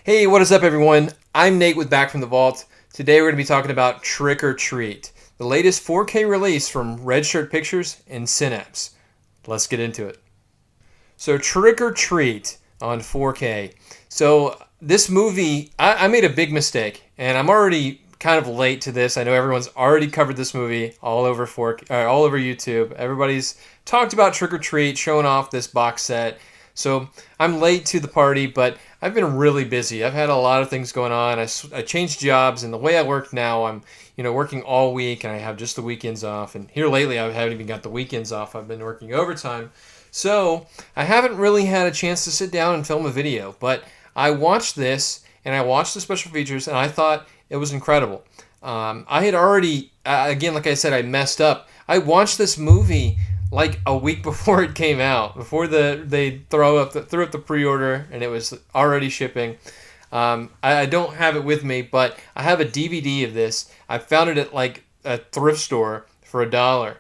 Hey, what is up, everyone? I'm Nate with Back from the Vault. Today we're going to be talking about Trick or Treat, the latest 4K release from Red Shirt Pictures and Synapse. Let's get into it. So, Trick or Treat on 4K. So, this movie, I made a big mistake, and I'm already kind of late to this. I know everyone's already covered this movie all over all over YouTube. Everybody's talked about Trick or Treat, showing off this box set. So I'm late to the party, but I've been really busy. I've had a lot of things going on. I changed jobs, and the way I work now, I'm working all week, and I have just the weekends off. And here lately, I haven't even got the weekends off. I've been working overtime, so I haven't really had a chance to sit down and film a video. But I watched this, and I watched the special features, and I thought it was incredible. I had already, again, like I said, I messed up. I watched this movie like a week before it came out, before they threw up the pre-order and it was already shipping. I don't have it with me, but I have a DVD of this. I found it at like a thrift store for $1. I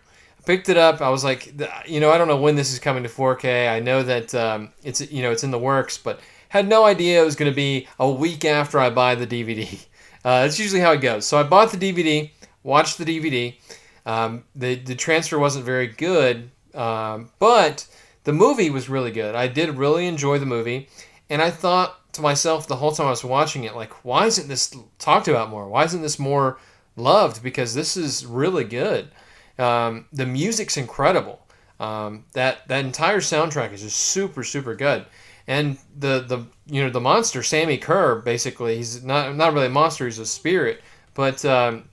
picked it up. I was like, I don't know when this is coming to 4K. I know that it's in the works, but had no idea it was going to be a week after I buy the DVD. That's usually how it goes. So I bought the DVD, watched the DVD. The transfer wasn't very good, but the movie was really good. I did really enjoy the movie, and I thought to myself the whole time I was watching it, like, why isn't this talked about more? Why isn't this more loved? Because this is really good. The music's incredible. That entire soundtrack is just super super good. And the monster Sammy Kerr, basically, he's not really a monster, he's a spirit. But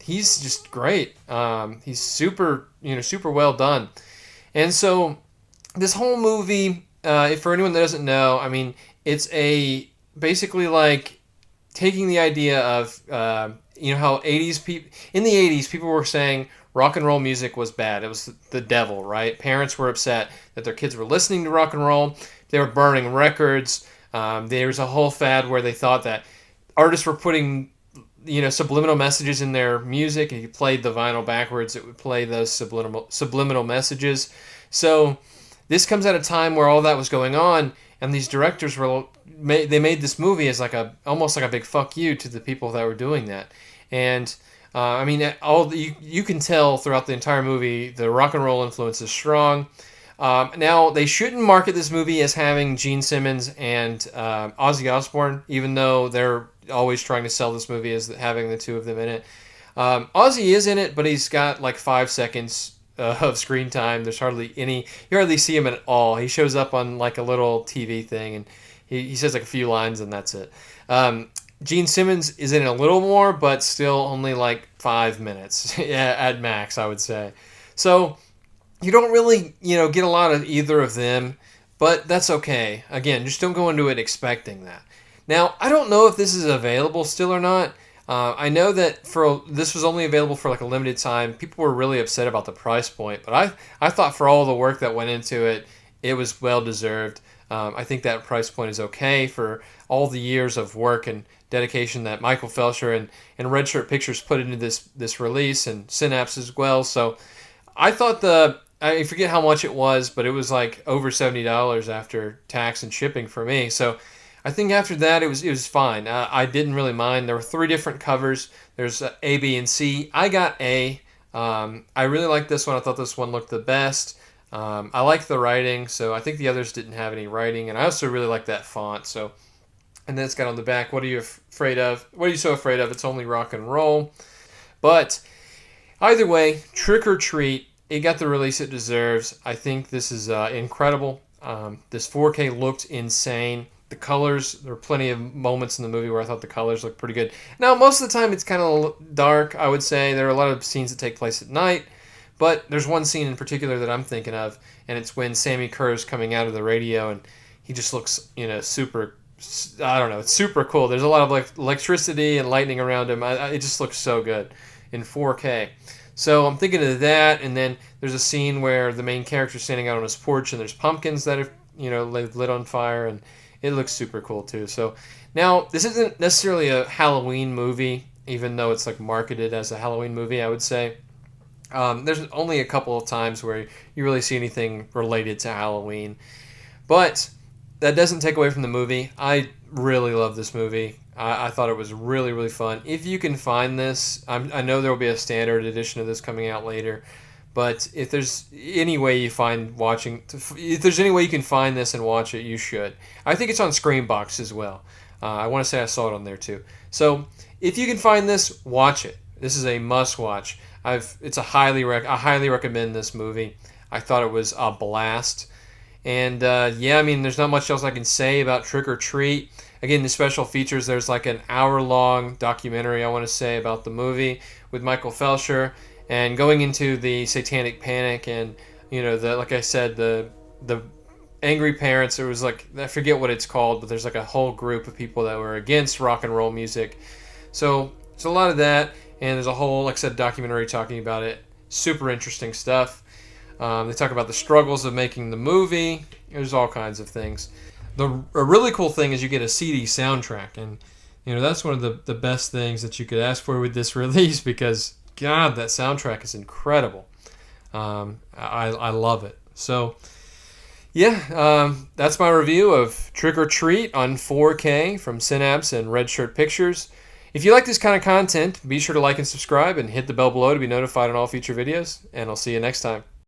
he's just great. He's super well done. And so this whole movie, for anyone that doesn't know, I mean, it's basically like taking the idea of how in the 80s people were saying rock and roll music was bad. It was the devil, right? Parents were upset that their kids were listening to rock and roll. They were burning records. There was a whole fad where they thought that artists were putting subliminal messages in their music, and if you played the vinyl backwards, it would play those subliminal messages. So this comes at a time where all that was going on, and these directors they made this movie as almost like a big fuck you to the people that were doing that. And I mean, you can tell throughout the entire movie the rock and roll influence is strong. Now, they shouldn't market this movie as having Gene Simmons and Ozzy Osbourne, even though they're always trying to sell this movie as having the two of them in it. Ozzy is in it, but he's got like 5 seconds of screen time. There's hardly any. You hardly see him at all. He shows up on like a little TV thing, and he says like a few lines, and that's it. Gene Simmons is in it a little more, but still only like 5 minutes at max, I would say. So you don't really, get a lot of either of them, but that's okay. Again, just don't go into it expecting that. Now, I don't know if this is available still or not. I know that this was only available for like a limited time. People were really upset about the price point, but I thought for all the work that went into it, it was well deserved. I think that price point is okay for all the years of work and dedication that Michael Felsher and Red Shirt Pictures put into this release, and Synapse as well. So I thought I forget how much it was, but it was like over $70 after tax and shipping for me. So I think after that it was fine. I didn't really mind. There were 3 different covers. There's A, B, and C. I got A. I really liked this one. I thought this one looked the best. I liked the writing, so I think the others didn't have any writing, and I also really like that font. So, and then it's got on the back, what are you afraid of? What are you so afraid of? It's only rock and roll. But either way, Trick or Treat, it got the release it deserves. I think this is incredible. This 4K looked insane. The colors, there were plenty of moments in the movie where I thought the colors looked pretty good. Now, most of the time it's kind of dark, I would say. There are a lot of scenes that take place at night, but there's one scene in particular that I'm thinking of, and it's when Sammy Kerr is coming out of the radio, and he just looks, super, I don't know, it's super cool. There's a lot of electricity and lightning around him. It just looks so good in 4K. So I'm thinking of that, and then there's a scene where the main character's standing out on his porch, and there's pumpkins that are, lit on fire, and it looks super cool too. So now this isn't necessarily a Halloween movie, even though it's like marketed as a Halloween movie, I would say. There's only a couple of times where you really see anything related to Halloween, but that doesn't take away from the movie. I really love this movie. I thought it was really, really fun. If you can find this, I know there will be a standard edition of this coming out later, but if there's any way you find if there's any way you can find this and watch it, you should. I think it's on Screenbox as well. I want to say I saw it on there too. So if you can find this, watch it. This is a must-watch. I highly recommend this movie. I thought it was a blast. And yeah, I mean, there's not much else I can say about Trick or Treat. Again, the special features, there's like an hour-long documentary, I want to say, about the movie with Michael Felsher and going into the satanic panic and, like I said, the angry parents. There was like, I forget what it's called, but there's like a whole group of people that were against rock and roll music. So there's a lot of that, and there's a whole, like I said, documentary talking about it. Super interesting stuff. They talk about the struggles of making the movie. There's all kinds of things. A really cool thing is you get a CD soundtrack, and that's one of the best things that you could ask for with this release, because God, that soundtrack is incredible. I love it. So yeah, that's my review of Trick or Treat on 4K from Synapse and Red Shirt Pictures. If you like this kind of content, be sure to like and subscribe and hit the bell below to be notified on all future videos, and I'll see you next time.